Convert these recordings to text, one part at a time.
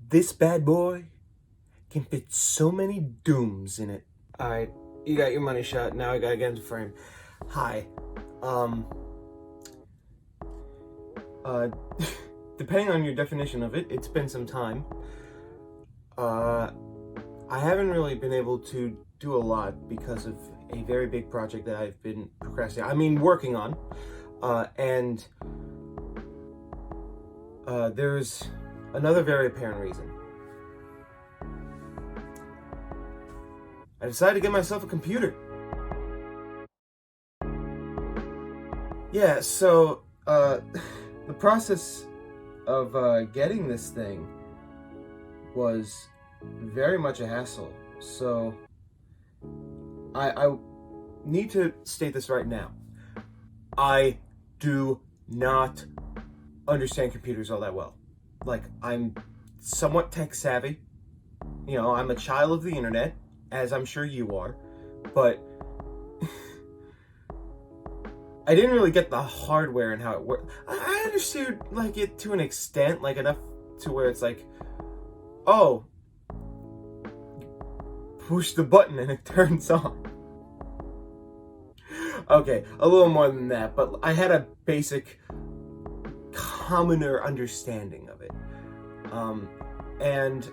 This bad boy can fit so many dooms in it. Alright, you got your money shot. Now I gotta get into frame. Hi. Uh, depending on your definition of it, it's been some time. I haven't really been able to do a lot because of a very big project that I've been working on. And there's another very apparent reason. I decided to get myself a computer. Yeah, so, the process of getting this thing was very much a hassle. So, I need to state this right now. I do not understand computers all that well. Like, I'm somewhat tech savvy. You know, I'm a child of the internet, as I'm sure you are, but I didn't really get the hardware and how it worked. I understood, like, it to an extent, like, enough to where it's like, oh, push the button and it turns on. Okay, a little more than that, but I had a basic, commoner understanding of it. And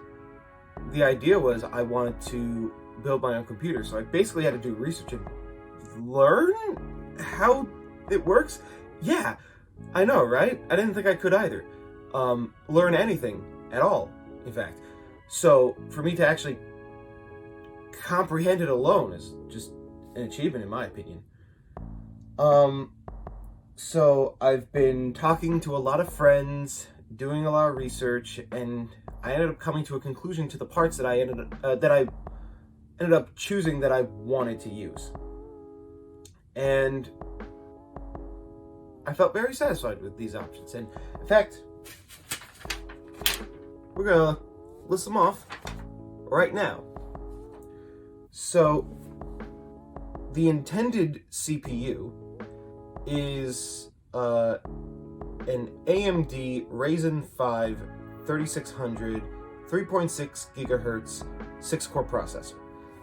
the idea was I wanted to build my own computer, so I basically had to do research and learn how it works. Yeah, I know, right? I didn't think I could either. Learn anything at all, in fact. So for me to actually comprehend it alone is just an achievement, in my opinion. So I've been talking to a lot of friends, doing a lot of research, and I ended up coming to a conclusion to the parts that I ended up choosing that I wanted to use. And I felt very satisfied with these options. And in fact, we're gonna list them off right now. So the intended CPU is an AMD Ryzen 5 3600 3.6 gigahertz 6-core processor.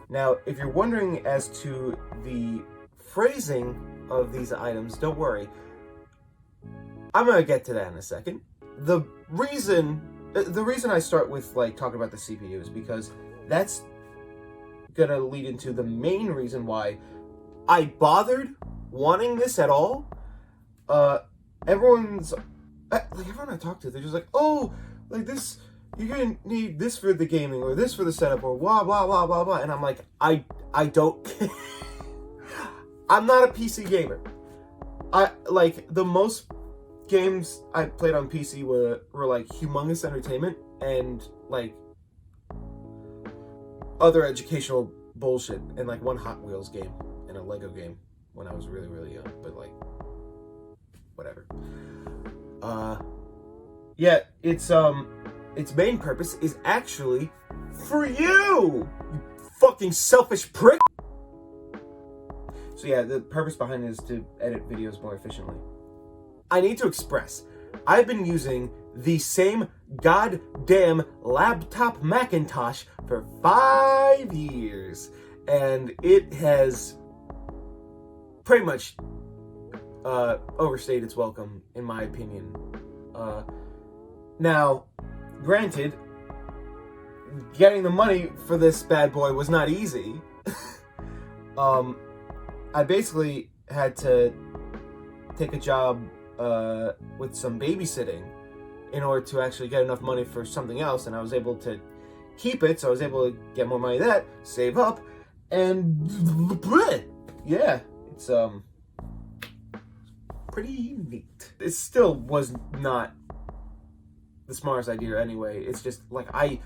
Now, if you're wondering as to the phrasing of these items, don't worry. I'm gonna get to that in a second. The reason I start with talking about the CPU is because that's gonna lead into the main reason why I bothered wanting this at all. Everyone I talk to, they're just like, oh, like this, you're gonna need this for the gaming or this for the setup or blah blah blah blah blah, and I'm like, I don't. I'm not a PC gamer. The most games I played on PC were like humongous entertainment and like other educational bullshit, and like one Hot Wheels game and a Lego game when I was really, really young, but like whatever. Yeah, its main purpose is actually for you fucking selfish prick. So yeah, the purpose behind it is to edit videos more efficiently. I need to express, I've been using the same goddamn laptop Macintosh for 5 years, and it has pretty much overstayed its welcome, in my opinion. Now, granted, getting the money for this bad boy was not easy. I basically had to take a job with some babysitting in order to actually get enough money for something else, and I was able to keep it, so I was able to get more money than that, save up, and yeah, it's pretty neat. It still was not the smartest idea anyway. It's just like I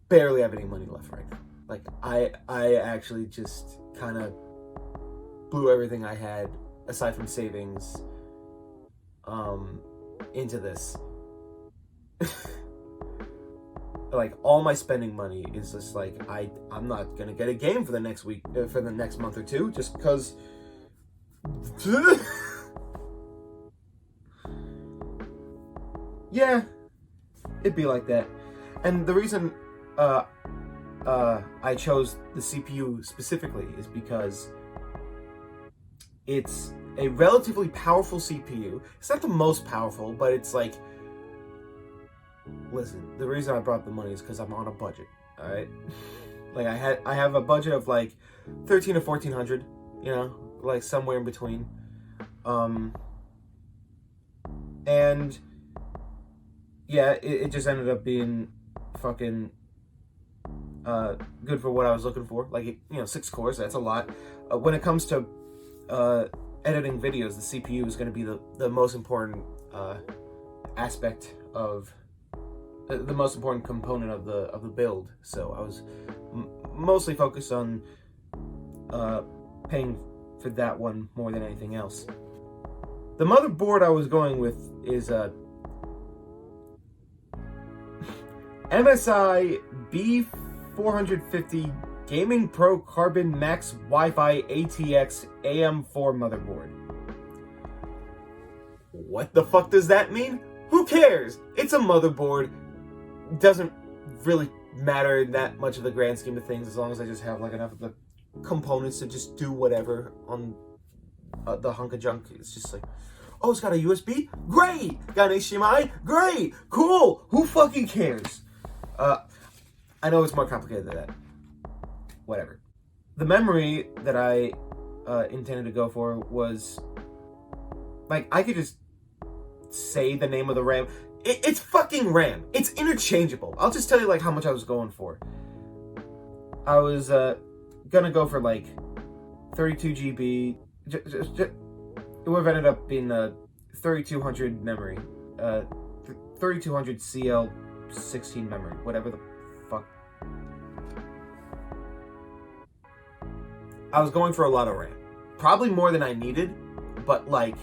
barely have any money left right now. Like I actually just kind of blew everything I had aside from savings into this. Like all my spending money is just like I'm not gonna get a game for the next week, for the next month or two, just because. Yeah, it'd be like that. And the reason I chose the CPU specifically is because it's a relatively powerful CPU. It's not the most powerful, but it's like, listen, the reason I brought the money is because I'm on a budget, all right? Like I have a budget of like 13 to 1400, you know, like somewhere in between. And yeah, it just ended up being fucking good for what I was looking for. Like, 6 cores, that's a lot. When it comes to editing videos, the CPU is going to be the most important aspect of the most important component of the build. So I was mostly focused on paying for that one more than anything else. The motherboard I was going with is a MSI B450 Gaming Pro Carbon Max Wi-Fi ATX AM4 motherboard. What the fuck does that mean? Who cares? It's a motherboard. Doesn't really matter that much of the grand scheme of things, as long as I just have like enough of the components to just do whatever on the hunk of junk. It's just like, oh, it's got a USB? Great! Got an HDMI? Great! Cool! Who fucking cares? I know it's more complicated than that. Whatever. The memory that I intended to go for was, like, I could just say the name of the RAM. It's fucking RAM. It's interchangeable. I'll just tell you, like, how much I was going for. I was gonna go for, like, 32 GB. It would have ended up being 3200 memory. 3200 CL16 memory. Whatever the fuck. I was going for a lot of RAM. Probably more than I needed, but, like,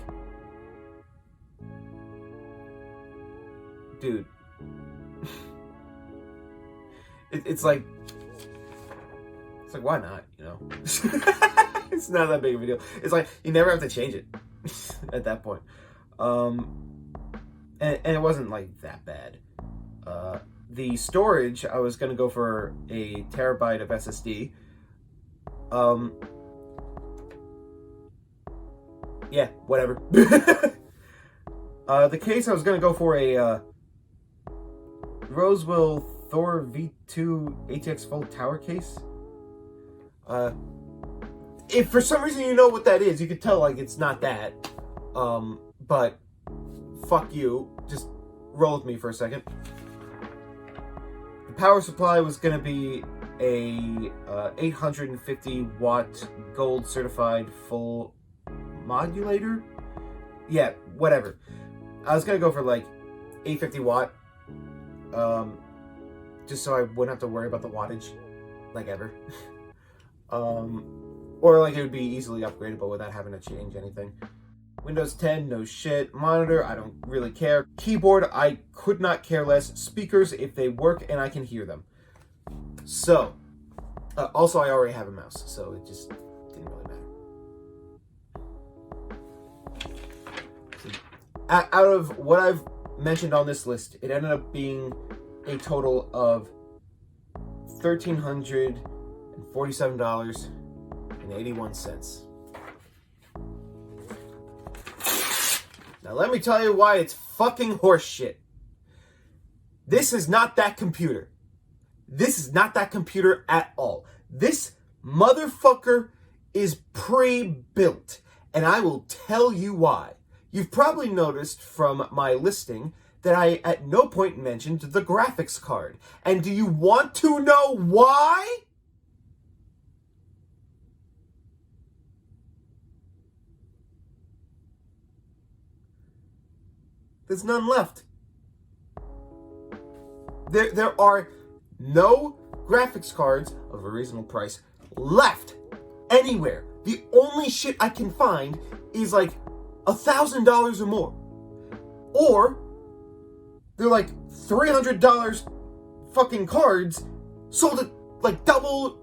dude. It's like, why not, you know? It's not that big of a deal. It's like, you never have to change it at that point. And it wasn't, like, that bad. The storage, I was going to go for a terabyte of SSD. Yeah, whatever. The case, I was going to go for a Rosewell Thor V2 ATX Full Tower case. If for some reason you know what that is, you could tell, like, it's not that. But fuck you. Just roll with me for a second. The power supply was going to be a 850 watt gold certified full modulator. Yeah, whatever. I was going to go for, like, 850 watt. Just so I wouldn't have to worry about the wattage, like, ever. Or, like, it would be easily upgradable without having to change anything. Windows 10, no shit. Monitor, I don't really care. Keyboard, I could not care less. Speakers, if they work and I can hear them. So, also I already have a mouse, so it just didn't really matter. So, out of what I've mentioned on this list, it ended up being a total of $1,347.81. Now let me tell you why it's fucking horseshit. This is not that computer. This is not that computer at all. This motherfucker is pre-built, and I will tell you why. You've probably noticed from my listing that I at no point mentioned the graphics card. And do you want to know why? There's none left. There are no graphics cards of a reasonable price left anywhere. The only shit I can find is like $1,000 or more. Or they're like $300 fucking cards sold at like double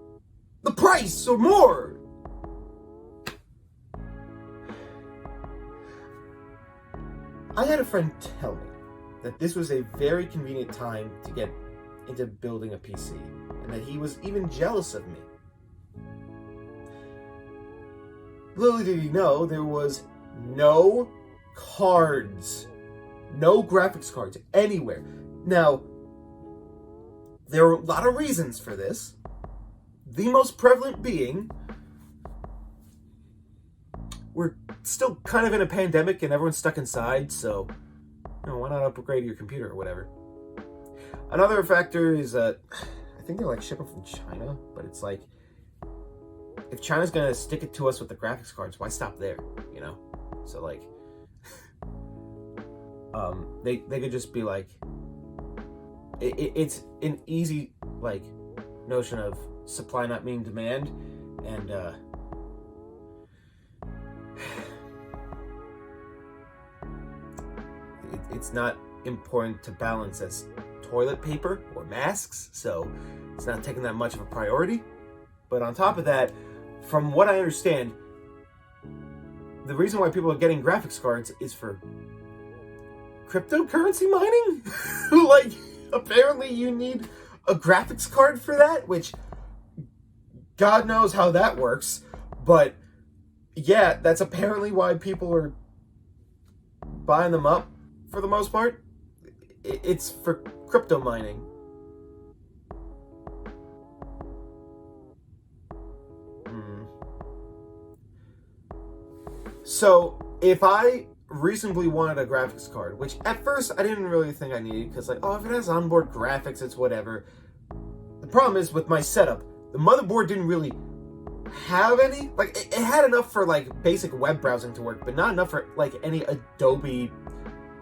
the price or more. I had a friend tell me that this was a very convenient time to get into building a PC, and that he was even jealous of me. Little did he know, there was no cards, no graphics cards anywhere. Now, there are a lot of reasons for this. The most prevalent being, we're still kind of in a pandemic and everyone's stuck inside, so why not upgrade your computer or whatever. Another factor is I think they're like shipping from China, but it's like, if China's gonna stick it to us with the graphics cards, why stop there? So like, they could just be like, it's an easy like notion of supply not meeting demand, and it's not important to balance as toilet paper or masks, so it's not taking that much of a priority. But on top of that, from what I understand, the reason why people are getting graphics cards is for cryptocurrency mining. Like, apparently you need a graphics card for that, which God knows how that works. But yeah, that's apparently why people are buying them up for the most part. It's for crypto mining. So, if I reasonably wanted a graphics card, which at first I didn't really think I needed, because like, if it has onboard graphics, it's whatever. The problem is with my setup, the motherboard didn't really have any. Like, it had enough for like basic web browsing to work, but not enough for like any Adobe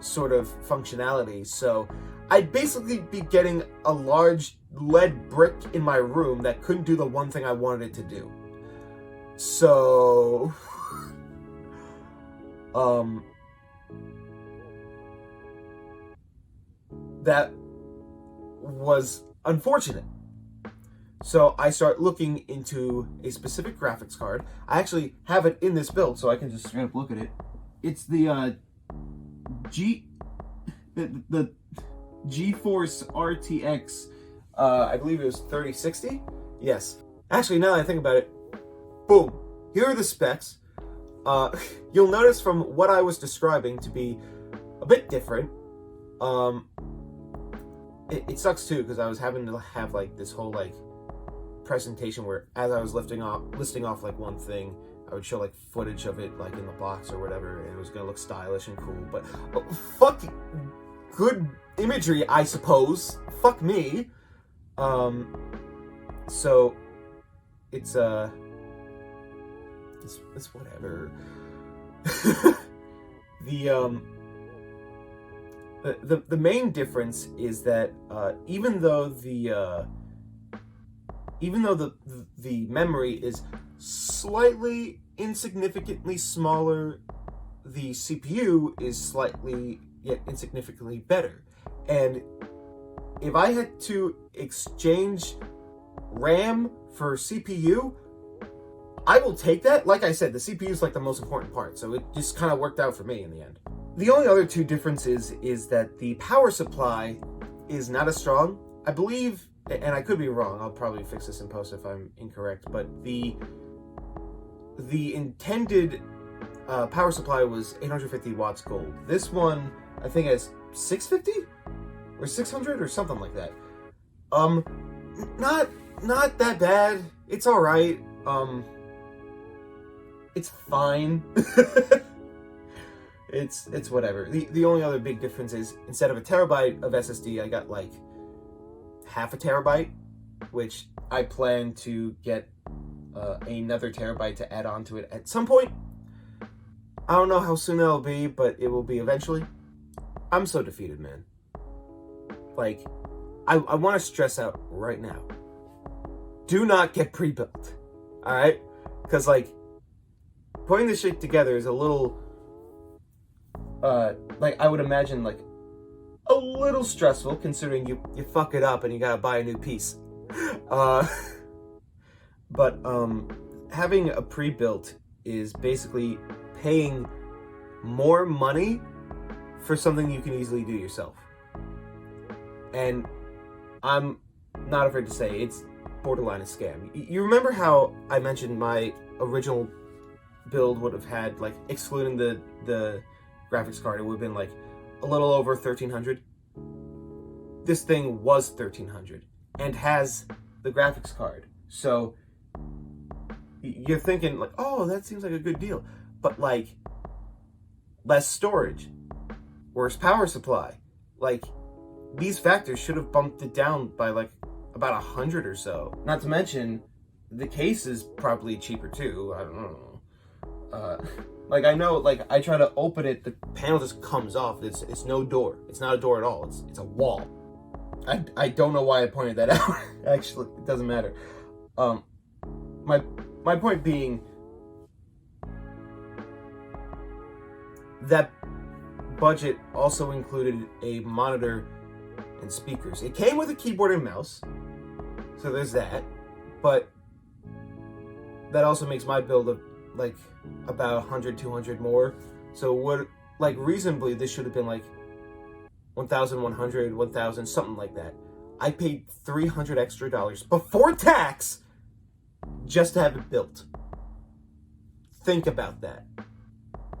sort of functionality. So I'd basically be getting a large lead brick in my room that couldn't do the one thing I wanted it to do. So that was unfortunate. So I start looking into a specific graphics card. I actually have it in this build, so I can just straight up look at it. It's the the GeForce RTX. I believe it was 3060. Yes. Actually, now that I think about it, boom. Here are the specs. You'll notice from what I was describing to be a bit different. It sucks too, because I was having to have like this whole like presentation where, as I was listing off like one thing, I would show like footage of it like in the box or whatever, and it was gonna look stylish and cool. But fuck good imagery, I suppose. Fuck me. So it's whatever. The main difference is that even though the memory is slightly insignificantly smaller, the CPU is slightly yet insignificantly better. And if I had to exchange RAM for CPU, I will take that. Like I said, the CPU is like the most important part, so it just kind of worked out for me in the end. The only other two differences is that the power supply is not as strong. I believe, and I could be wrong, I'll probably fix this in post if I'm incorrect, but the intended power supply was 850 watts gold. This one, I think, has 650 or 600 or something like that. Not that bad. It's all right. It's fine. It's whatever. The only other big difference is, instead of a terabyte of SSD, I got like half a terabyte, which I plan to get another terabyte to add on to it at some point. I don't know how soon that'll be, but it will be eventually. I'm so defeated, man. Like, I want to stress out right now. Do not get pre-built, alright? Because, like, putting this shit together is a little, like, I would imagine, like, a little stressful, considering you fuck it up and you gotta buy a new piece. But having a pre-built is basically paying more money for something you can easily do yourself. And I'm not afraid to say it's borderline a scam. You remember how I mentioned my original build would have had, like, excluding the graphics card, it would have been like a little over 1,300. This thing was 1,300 and has the graphics card. So you're thinking like, oh, that seems like a good deal. But like, less storage, worse power supply. Like, these factors should have bumped it down by like about 100 or so. Not to mention, the case is probably cheaper too. I don't know. Like, I know, like, I try to open it, the panel just comes off. It's no door. It's not a door at all. It's a wall. I don't know why I pointed that out. Actually, it doesn't matter. My point being that budget also included a monitor and speakers. It came with a keyboard and mouse, so there's that. But that also makes my build like about 100, 200 more. So what, like, reasonably, this should have been like 1,100, 1,000, something like that. I paid $300 extra before tax just to have it built. Think about that.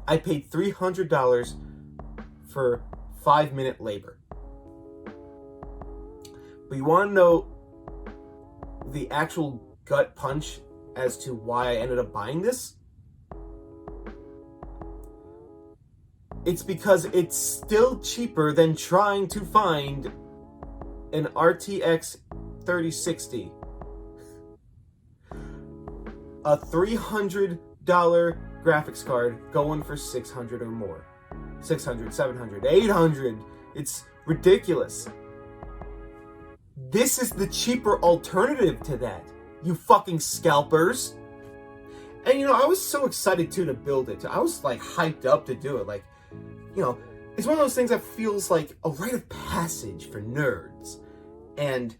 I paid $300 for 5-minute labor. But you want to know the actual gut punch as to why I ended up buying this? It's because it's still cheaper than trying to find an RTX 3060. A $300 graphics card going for 600 or more. 600, 700, 800. It's ridiculous. This is the cheaper alternative to that, you fucking scalpers. And you know, I was so excited too to build it. I was like hyped up to do it. Like, you know, it's one of those things that feels like a rite of passage for nerds. And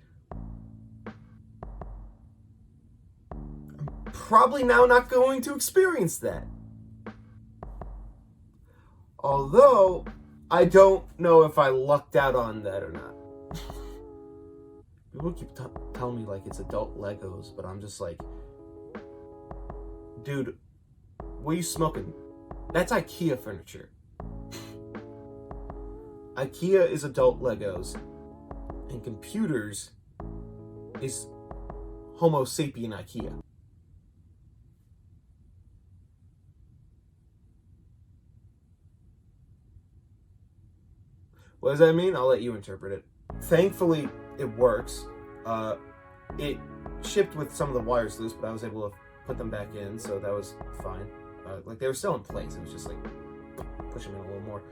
I'm probably now not going to experience that. Although, I don't know if I lucked out on that or not. People keep telling me like it's adult Legos, but I'm just like, dude, what are you smoking? That's IKEA furniture. IKEA is adult Legos, and computers is Homo sapien IKEA. What does that mean? I'll let you interpret it. Thankfully, it works. It shipped with some of the wires loose, but I was able to put them back in, so that was fine. Like, they were still in place. It was just like push them in a little more.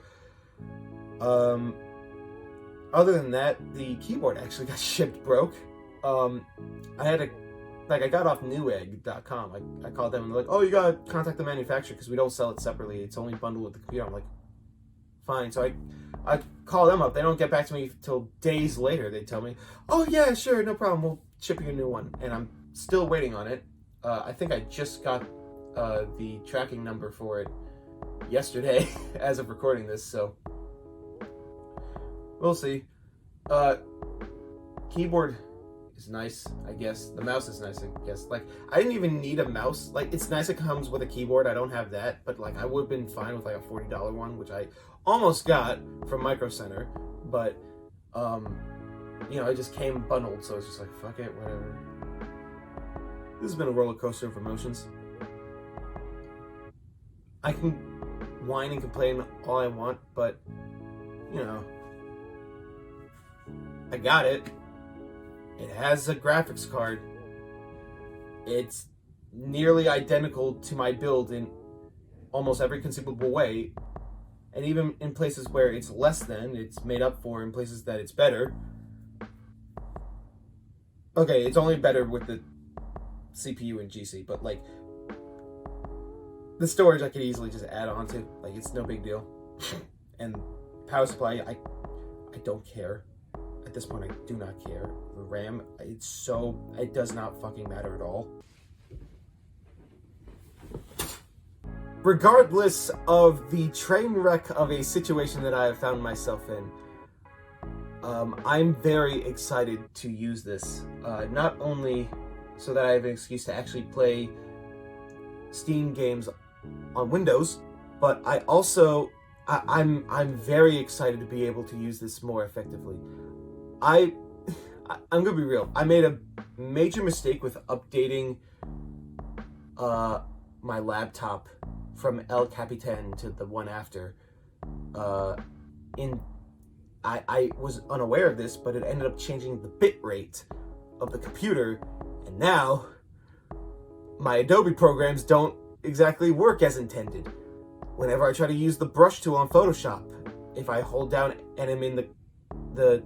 Other than that, the keyboard actually got shipped broke. I got off Newegg.com. I called them and they're like, oh, you gotta contact the manufacturer because we don't sell it separately. It's only bundled with the computer. I'm like, fine. So I call them up. They don't get back to me till days later. They tell me, oh yeah, sure, no problem. We'll ship you a new one. And I'm still waiting on it. I think I just got the tracking number for it yesterday as of recording this, so we'll see. Keyboard is nice, I guess. The mouse is nice, I guess. Like, I didn't even need a mouse. Like, it's nice it comes with a keyboard. I don't have that, but like, I would have been fine with like a $40 one, which I almost got from Micro Center, but you know, it just came bundled, so it's just like, fuck it, whatever. This has been a roller coaster of emotions. I can whine and complain all I want, but you know, I got it. It has a graphics card. It's nearly identical to my build in almost every conceivable way. And even in places where it's less than, it's made up for in places that it's better. Okay, it's only better with the CPU and GC, but like, the storage I could easily just add on to. Like, it's no big deal. And power supply, I don't care. At this point, I do not care. The RAM, it does not fucking matter at all. Regardless of the train wreck of a situation that I have found myself in, I'm very excited to use this, not only so that I have an excuse to actually play Steam games on Windows, but I'm very excited to be able to use this more effectively. I'm gonna be real. I made a major mistake with updating my laptop from El Capitan to the one after. I was unaware of this, but it ended up changing the bit rate of the computer, and now my Adobe programs don't exactly work as intended. Whenever I try to use the brush tool on Photoshop, if I hold down and I'm in the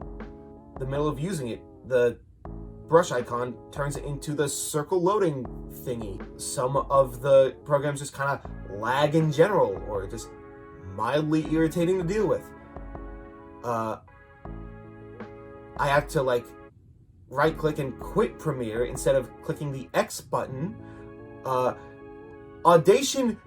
middle of using it, the brush icon turns it into the circle loading thingy. Some of the programs just kind of lag in general, or just mildly irritating to deal with. I have to like right click and quit Premiere instead of clicking the X button. Audition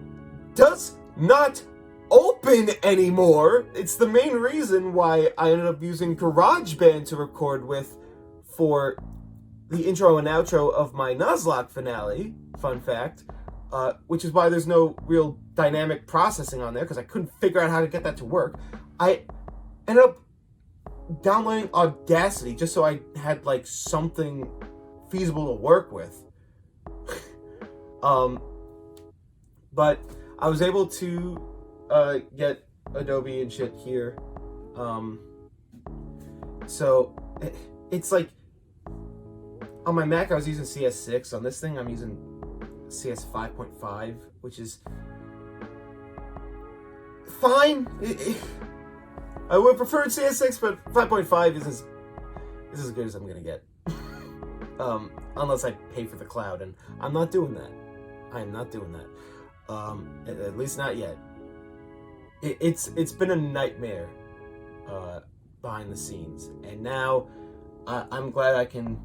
does not open anymore. It's the main reason why I ended up using GarageBand to record with for the intro and outro of my Nuzlocke finale, fun fact, which is why there's no real dynamic processing on there, because I couldn't figure out how to get that to work. I ended up downloading Audacity just so I had like something feasible to work with. But I was able to get Adobe and shit here. So it's like on my Mac I was using CS6. On this thing I'm using CS 5.5, which is fine. I would have preferred CS6, but 5.5 is as good as I'm gonna get. Unless I pay for the cloud, and I'm not doing that. I am not doing that. At least not yet. It's been a nightmare behind the scenes, and now I'm glad I can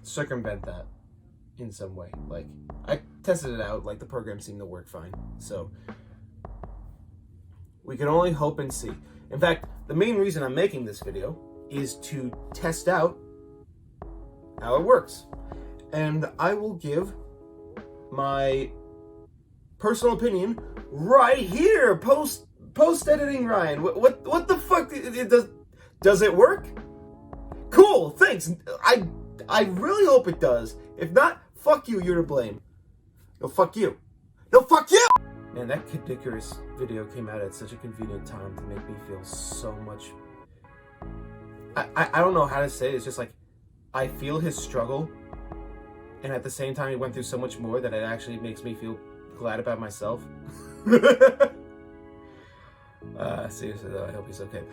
circumvent that in some way. Like, I tested it out, like the program seemed to work fine, so we can only hope and see. In fact, the main reason I'm making this video is to test out how it works, and I will give my personal opinion right here. Post editing Ryan. What the fuck? Does it work? Cool. Thanks. I really hope it does. If not, fuck you. You're to blame. No, fuck you. No, fuck you. Man, that Kid Icarus video came out at such a convenient time to make me feel so much. I don't know how to say it. It's just like I feel his struggle, and at the same time he went through so much more that it actually makes me feel glad about myself. Seriously though, I hope he's okay.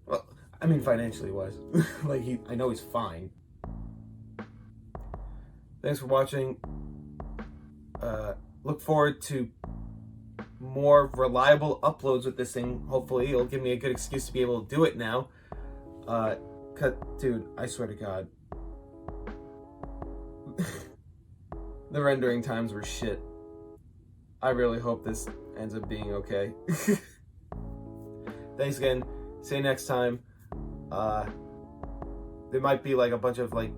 Well, I mean financially wise. Like I know he's fine. Thanks for watching. Look forward to more reliable uploads with this thing. Hopefully it'll give me a good excuse to be able to do it now. Dude, I swear to God. The rendering times were shit. I really hope this ends up being okay. Thanks again. See you next time. There might be like a bunch of like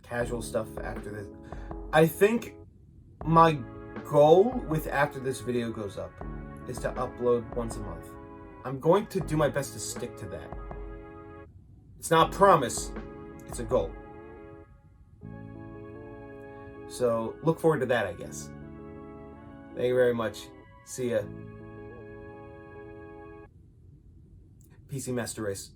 casual stuff after this. I think my goal with after this video goes up is to upload once a month. I'm going to do my best to stick to that. It's not a promise, it's a goal. So look forward to that, I guess. Thank you very much. See ya. PC Master Race.